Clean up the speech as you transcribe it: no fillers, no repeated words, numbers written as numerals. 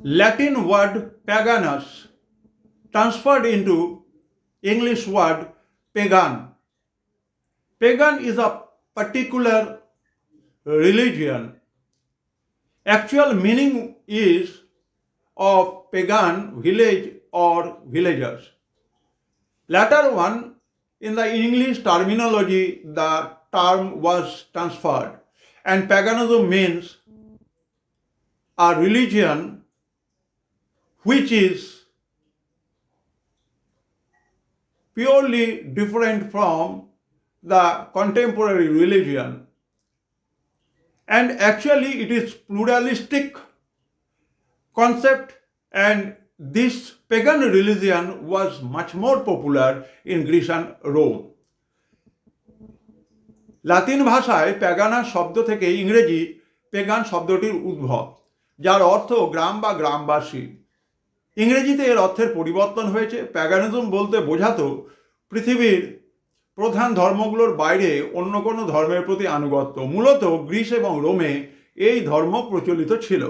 Latin word paganus transferred into English word pagan. Pagan is a particular religion. Actual meaning is of pagan village or villagers. Latter one, in the English terminology, the term was transferred, and paganism means a religion which is purely different from the contemporary religion, and actually it is pluralistic concept, and this pagan religion was much more popular in Greece and Rome. Latin ভাষায় প্যাগানা শব্দ থেকে ইংরেজি পেগান শব্দটির উদ্ভব, যার অর্থ গ্রাম বা গ্রামবাসী। ইংরেজিতে এর অর্থের পরিবর্তন হয়েছে। প্যাগানিজম বলতে বোঝাতো পৃথিবীর প্রধান ধর্মগুলোর বাইরে অন্য কোনো ধর্মের প্রতি আনুগত্য। মূলত গ্রিস এবং রোমে এই ধর্ম প্রচলিত ছিল।